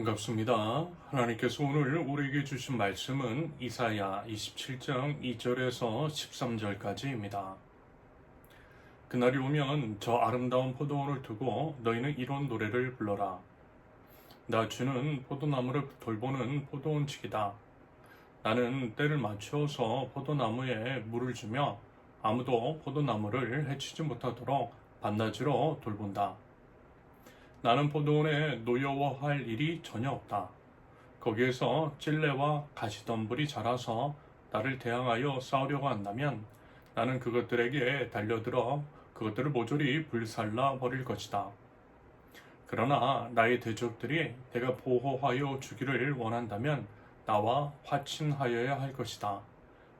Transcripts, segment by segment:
반갑습니다. 하나님께서 오늘 우리에게 주신 말씀은 이사야 27장 2절에서 13절까지입니다. 그날이 오면 저 아름다운 포도원을 두고 너희는 이런 노래를 불러라. 나 주는 포도나무를 돌보는 포도원치기다. 나는 때를 맞추어서 포도나무에 물을 주며 아무도 포도나무를 해치지 못하도록 밤낮으로 돌본다. 나는 포도원에 노여워할 일이 전혀 없다. 거기에서 찔레와 가시덤불이 자라서 나를 대항하여 싸우려고 한다면 나는 그것들에게 달려들어 그것들을 모조리 불살라 버릴 것이다. 그러나 나의 대적들이 내가 보호하여 주기를 원한다면 나와 화친하여야 할 것이다.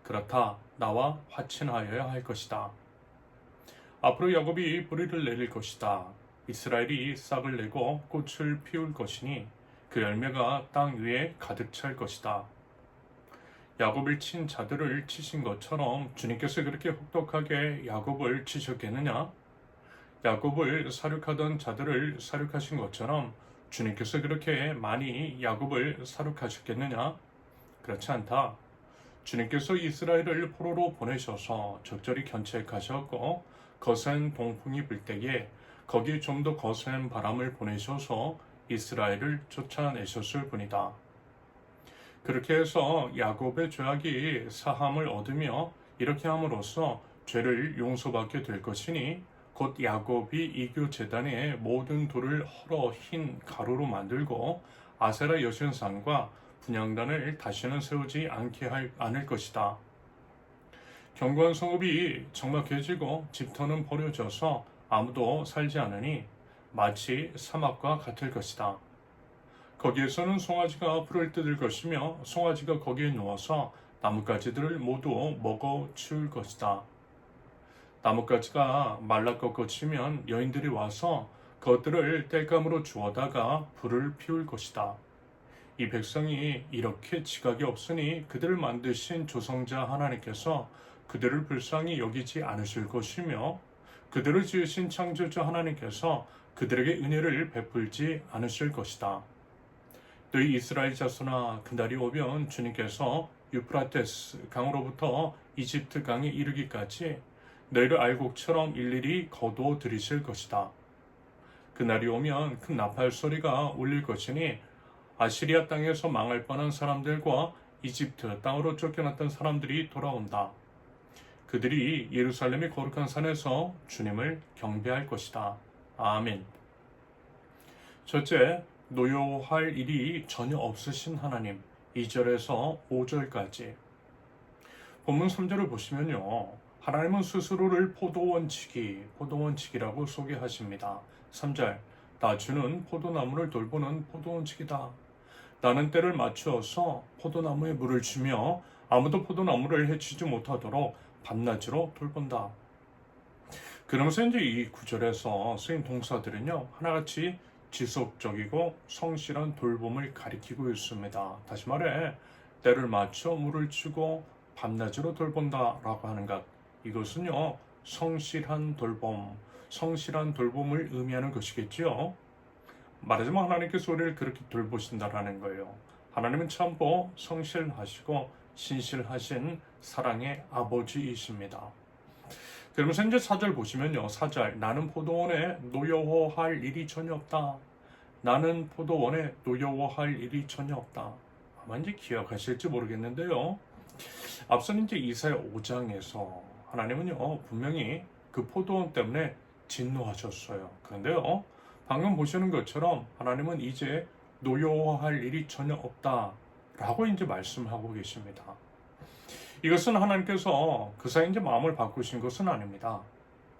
그렇다, 나와 화친하여야 할 것이다. 앞으로 야곱이 뿌리를 내릴 것이다. 이스라엘이 싹을 내고 꽃을 피울 것이니 그 열매가 땅 위에 가득 찰 것이다. 야곱을 친 자들을 치신 것처럼 주님께서 그렇게 혹독하게 야곱을 치셨겠느냐? 야곱을 사륙하던 자들을 사륙하신 것처럼 주님께서 그렇게 많이 야곱을 사륙하셨겠느냐? 그렇지 않다. 주님께서 이스라엘을 포로로 보내셔서 적절히 견책하셨고 거센 동풍이 불 때에 거기에 좀 더 거센 바람을 보내셔서 이스라엘을 쫓아내셨을 뿐이다. 그렇게 해서 야곱의 죄악이 사함을 얻으며 이렇게 함으로써 죄를 용서받게 될 것이니 곧 야곱이 이교 제단의 모든 돌을 헐어 흰 가루로 만들고 아세라 여신상과 분향단을 다시는 세우지 않을 것이다. 견고한 성읍이 적막해지고 집터는 버려져서 아무도 살지 않으니 마치 사막과 같을 것이다. 거기에서는 송아지가 풀을 뜯을 것이며 송아지가 거기에 누워서 나뭇가지들을 모두 먹어 치울 것이다. 나뭇가지가 말라 꺾어지면 여인들이 와서 그것들을 땔감으로 주워다가 불을 피울 것이다. 이 백성이 이렇게 지각이 없으니 그들을 만드신 조성자 하나님께서 그들을 불쌍히 여기지 않으실 것이며 그들을 지으신 창조주 하나님께서 그들에게 은혜를 베풀지 않으실 것이다. 너희 이스라엘 자손아, 그날이 오면 주님께서 유프라테스 강으로부터 이집트 강에 이르기까지 너희를 알곡처럼 일일이 거두어 들이실 것이다. 그날이 오면 큰 나팔 소리가 울릴 것이니 아시리아 땅에서 망할 뻔한 사람들과 이집트 땅으로 쫓겨났던 사람들이 돌아온다. 그들이 예루살렘의 거룩한 산에서 주님을 경배할 것이다. 아멘. 첫째, 노여워할 일이 전혀 없으신 하나님. 2절에서 5절까지. 본문 3절을 보시면요. 하나님은 스스로를 포도원치기라고 소개하십니다. 3절, 나 주는 포도나무를 돌보는 포도원치기다. 나는 때를 맞추어서 포도나무에 물을 주며 아무도 포도나무를 해치지 못하도록 밤낮으로 돌본다. 그러면서 이제 이 구절에서 쓰인 동사들은요, 하나같이 지속적이고 성실한 돌봄을 가리키고 있습니다. 다시 말해, 때를 맞춰 물을 주고 밤낮으로 돌본다라고 하는 것, 이것은요, 성실한 돌봄을 의미하는 것이겠죠. 말하자면 하나님께서 우리를 그렇게 돌보신다라는 거예요. 하나님은 참고 성실하시고 신실하신 사랑의 아버지이십니다. 그러면서 이제 4절 보시면요. 4절, 나는 포도원에 노여워할 일이 전혀 없다. 나는 포도원에 노여워할 일이 전혀 없다. 아마 이제 기억하실지 모르겠는데요. 앞선 이제 이사야 5장에서 하나님은요, 분명히 그 포도원 때문에 진노하셨어요. 그런데요, 방금 보시는 것처럼 하나님은 이제 노여워할 일이 전혀 없다. 라고 이제 말씀하고 계십니다. 이것은 하나님께서 그 사이 이제 마음을 바꾸신 것은 아닙니다.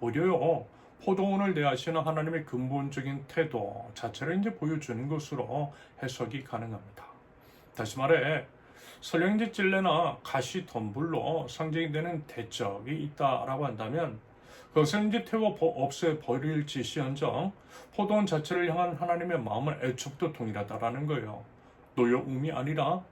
오히려 포도원을 대하시는 하나님의 근본적인 태도 자체를 이제 보여주는 것으로 해석이 가능합니다. 다시 말해, 설령 이제 찔레나 가시 덤불로 상징이 되는 대적이 있다라고 한다면 그것을 이제 태워 없애 버릴지언정 포도원 자체를 향한 하나님의 마음은 애초부터 동일하다라는 거예요. 노여움이 아니라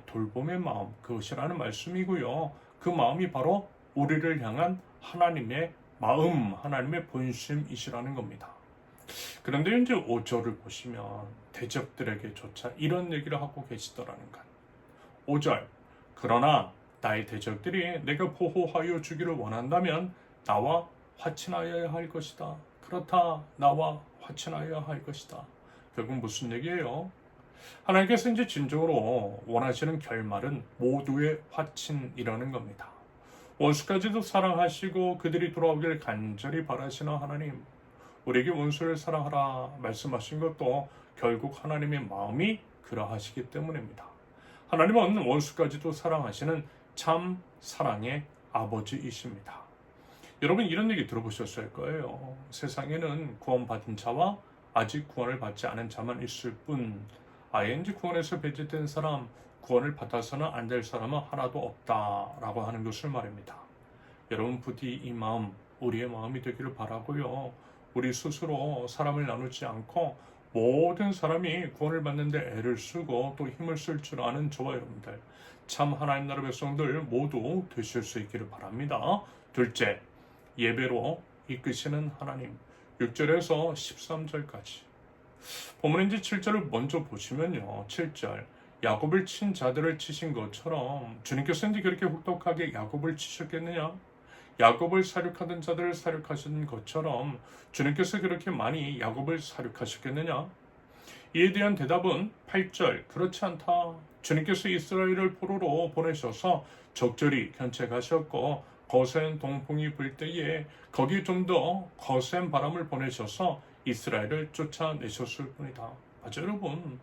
돌봄의 마음, 그것이라는 말씀이고요. 그 마음이 바로 우리를 향한 하나님의 마음, 하나님의 본심이시라는 겁니다. 그런데 이제 5절을 보시면 대적들에게조차 이런 얘기를 하고 계시더라는 것. 5절. 그러나 나의 대적들이 내가 보호하여 주기를 원한다면 나와 화친하여야 할 것이다. 그렇다. 나와 화친하여야 할 것이다. 결국 무슨 얘기예요? 하나님께서 이제 진정으로 원하시는 결말은 모두의 화친이라는 겁니다. 원수까지도 사랑하시고 그들이 돌아오길 간절히 바라시는 하나님, 우리에게 원수를 사랑하라 말씀하신 것도 결국 하나님의 마음이 그러하시기 때문입니다. 하나님은 원수까지도 사랑하시는 참 사랑의 아버지이십니다. 여러분 이런 얘기 들어보셨을 거예요. 세상에는 구원받은 자와 아직 구원을 받지 않은 자만 있을 뿐, 아예 이제 구원에서 배제된 사람, 구원을 받아서는 안 될 사람은 하나도 없다라고 하는 것을 말입니다. 여러분 부디 이 마음, 우리의 마음이 되기를 바라고요. 우리 스스로 사람을 나누지 않고 모든 사람이 구원을 받는데 애를 쓰고 또 힘을 쓸 줄 아는 저와 여러분들, 참 하나님 나라 백성들 모두 되실 수 있기를 바랍니다. 둘째, 예배로 이끄시는 하나님. 6절에서 13절까지. 본문 이제 7절을 먼저 보시면요. 7절. 야곱을 친 자들을 치신 것처럼 주님께서 이제 그렇게 혹독하게 야곱을 치셨겠느냐? 야곱을 사륙하던 자들을 사륙하신 것처럼 주님께서 그렇게 많이 야곱을 사륙하셨겠느냐? 이에 대한 대답은 8절. 그렇지 않다. 주님께서 이스라엘을 포로로 보내셔서 적절히 견책하셨고 거센 동풍이 불 때에 거기 좀 더 거센 바람을 보내셔서 이스라엘을 쫓아내셨을 뿐이다. 맞아요, 여러분.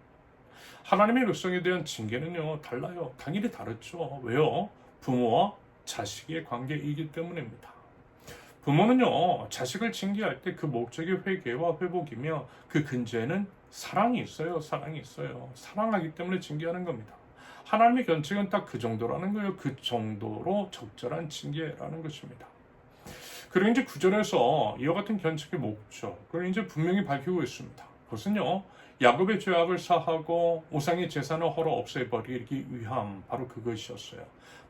하나님의 백성에 대한 징계는요, 달라요. 당연히 다르죠. 왜요? 부모와 자식의 관계이기 때문입니다. 부모는요, 자식을 징계할 때 그 목적이 회개와 회복이며 그 근저에는 사랑이 있어요. 사랑이 있어요. 사랑하기 때문에 징계하는 겁니다. 하나님의 견책은 딱 그 정도라는 거예요. 그 정도로 적절한 징계라는 것입니다. 그리고 이제 9절에서 이와 같은 견책의 목적을 이제 분명히 밝히고 있습니다. 그것은요, 야곱의 죄악을 사하고 우상의 재산을 헐어 없애버리기 위함, 바로 그것이었어요.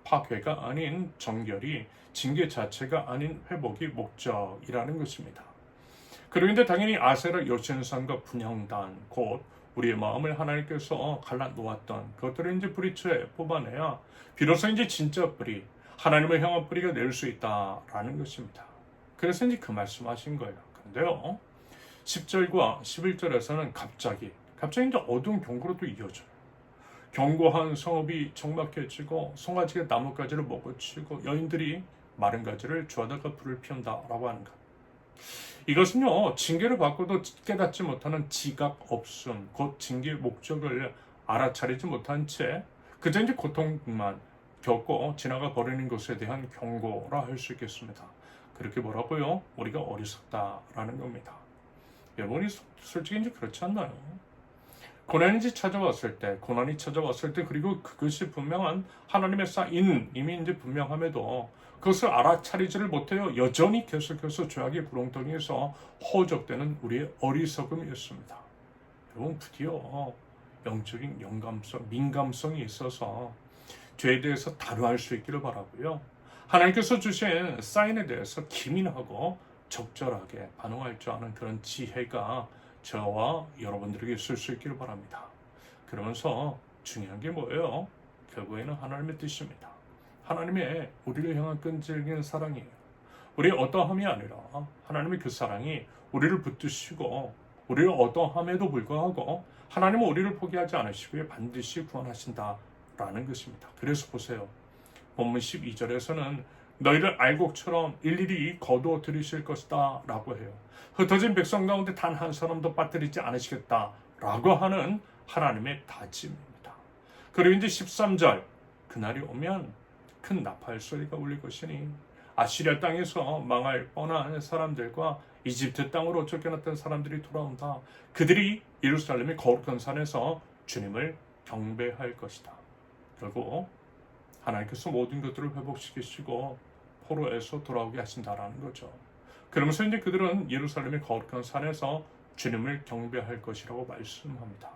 파괴가 아닌 정결이, 징계 자체가 아닌 회복이 목적이라는 것입니다. 그리고 이제 당연히 아세라 여신상과 분향단, 곧 우리의 마음을 하나님께서 갈라놓았던 그것들을 이제 뿌리채 뽑아내야 비로소 이제 진짜 뿌리, 하나님을 향한 뿌리가 낼 수 있다라는 것입니다. 그래서 이제 그 말씀하신 거예요. 근데요, 10절과 11절에서는 갑자기 이제 어두운 경고로 이어져요. 견고한 성읍이 적막해지고 송아지가 나뭇가지를 먹어치고 여인들이 마른 가지를 주워다가 불을 피운다라고 하는 것. 이것은요, 징계를 받고도 깨닫지 못하는 지각 없음, 곧 징계의 목적을 알아차리지 못한 채 그저 이제 고통만 겪고 지나가 버리는 것에 대한 경고라 할 수 있겠습니다. 그렇게 뭐라고요? 우리가 어리석다라는 겁니다. 여러분이 솔직히 이제 그렇지 않나요? 고난이 찾아왔을 때, 그리고 그것이 분명한 하나님의 사인, 이미 이제 분명함에도 그것을 알아차리지를 못해요. 여전히 계속해서 죄악의 구렁텅이에서 허우적대는 우리의 어리석음이었습니다. 여러분, 부디요, 영적인 민감성이 있어서 죄에 대해서 단호할 수 있기를 바라고요. 하나님께서 주신 사인에 대해서 기민하고 적절하게 반응할 줄 아는 그런 지혜가 저와 여러분들에게 있을 수 있기를 바랍니다. 그러면서 중요한 게 뭐예요? 결국에는 하나님의 뜻입니다. 하나님의 우리를 향한 끈질긴 사랑이에요. 우리의 어떠함이 아니라 하나님의 그 사랑이 우리를 붙드시고 우리를 어떠함에도 불구하고 하나님은 우리를 포기하지 않으시고요, 반드시 구원하신다라는 것입니다. 그래서 보세요. 본문 12절에서는 너희를 알곡처럼 일일이 거두어 들이실 것이다 라고 해요. 흩어진 백성 가운데 단 한 사람도 빠뜨리지 않으시겠다 라고 하는 하나님의 다짐입니다. 그리고 이제 13절, 그날이 오면 큰 나팔 소리가 울릴 것이니 아시리아 땅에서 망할 뻔한 사람들과 이집트 땅으로 쫓겨났던 사람들이 돌아온다. 그들이 예루살렘의 거룩한 산에서 주님을 경배할 것이다. 결국 하나님께서 모든 것들을 회복시키시고 포로에서 돌아오게 하신다라는 거죠. 그러면서 이제 그들은 예루살렘의 거룩한 산에서 주님을 경배할 것이라고 말씀합니다.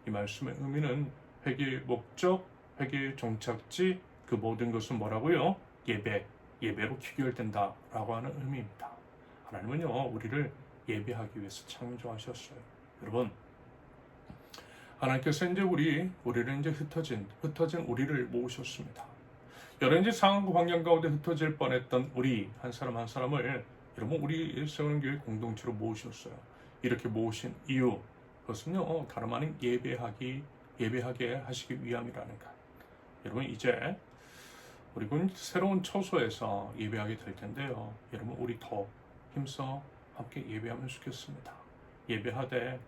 이 말씀의 의미는 회개의 목적, 회개의 종착지, 그 모든 것은 예배로 귀결된다라고 하는 의미입니다. 하나님은요, 우리를 예배하기 위해서 창조하셨어요. 여러분, 하나님께서 이제 우리를 이제 흩어진 우리를 모으셨습니다. 여러 이제 상황과 환경 가운데 흩어질 뻔했던 우리 한 사람 한 사람을 여러분 우리 세우는 교회 공동체로 모으셨어요. 이렇게 모으신 이유, 그것은요 다름 아닌 예배하게 하시기 위함이라는 것. 여러분 이제 우리 새로운 처소에서 예배하게 될 텐데요. 여러분 우리 더 힘써 함께 예배하면 좋겠습니다. 예배하되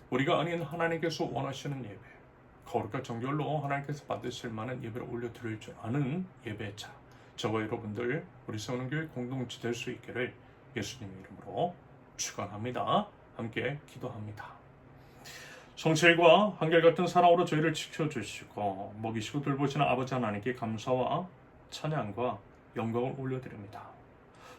우리가 아닌 하나님께서 원하시는 예배, 거룩과 정결로 하나님께서 받으실 만한 예배를 올려드릴 줄 아는 예배자, 저와 여러분들 우리 세우는 교회 공동체 될 수 있기를 예수님 이름으로 축원합니다. 함께 기도합니다. 성실과 한결같은 사랑으로 저희를 지켜주시고 먹이시고 돌보시는 아버지 하나님께 감사와 찬양과 영광을 올려드립니다.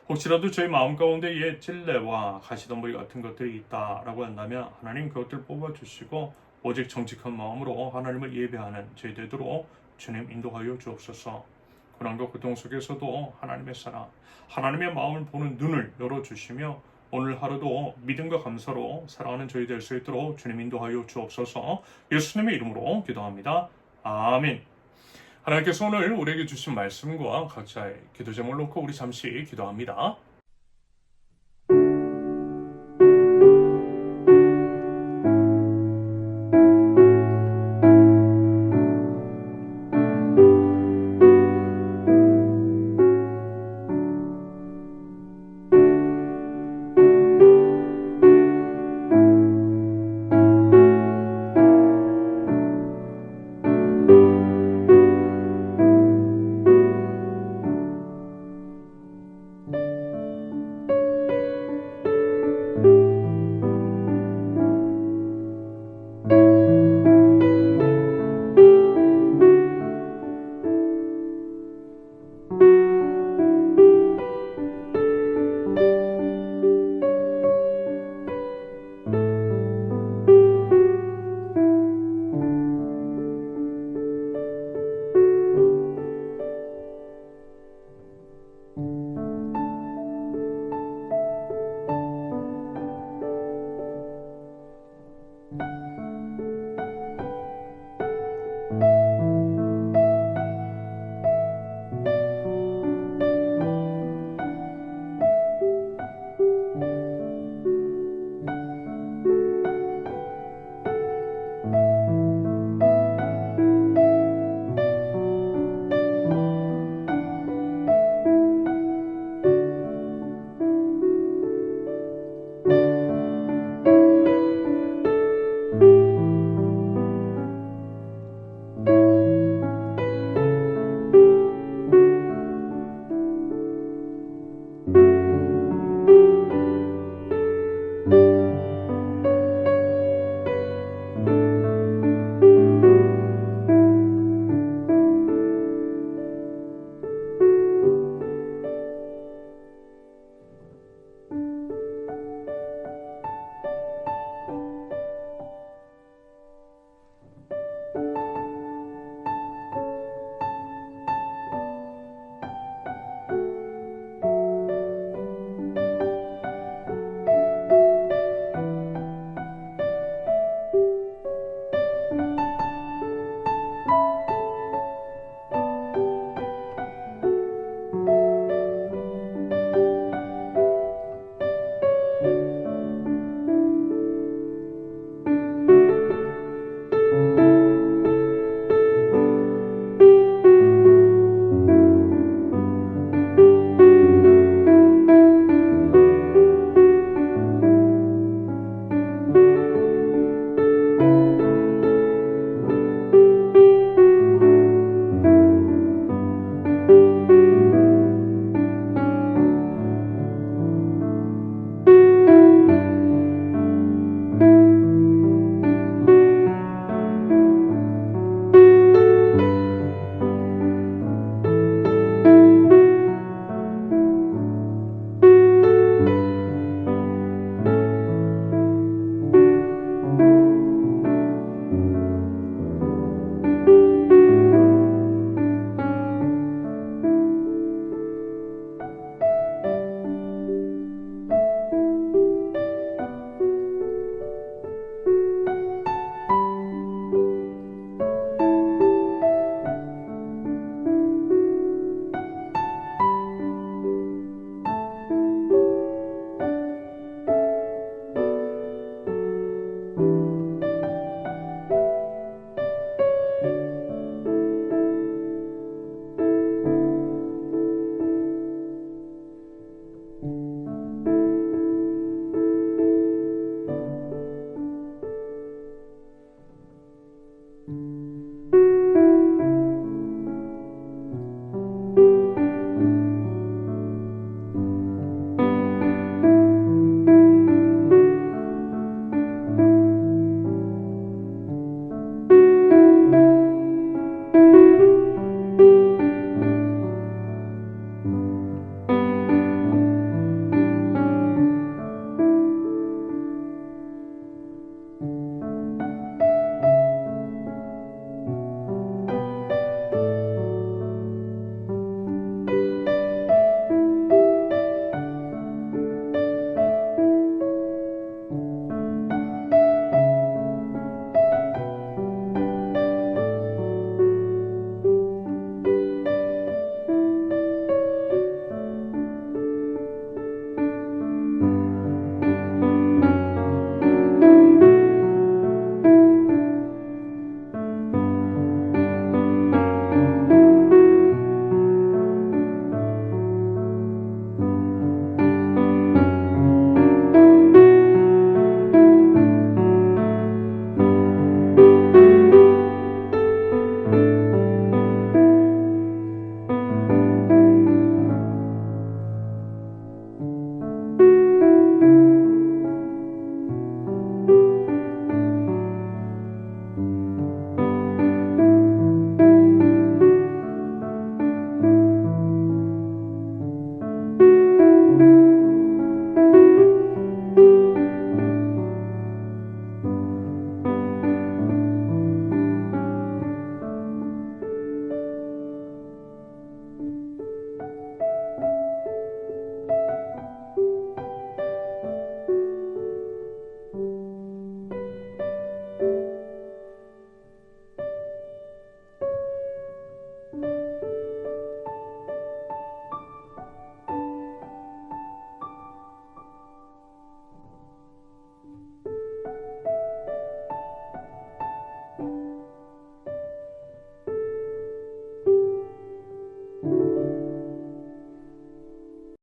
혹시라도 저희 마음 가운데 옛 찔레와 가시덤불 같은 것들이 있다라고 한다면 하나님 그것들 뽑아주시고 오직 정직한 마음으로 하나님을 예배하는 저희 되도록 주님 인도하여 주옵소서. 고난과 고통 속에서도 하나님의 사랑, 하나님의 마음을 보는 눈을 열어주시며 오늘 하루도 믿음과 감사로 살아가는 저희 될 수 있도록 주님 인도하여 주옵소서. 예수님의 이름으로 기도합니다. 아멘. 하나님께서 오늘 우리에게 주신 말씀과 각자의 기도 제목을 놓고 우리 잠시 기도합니다.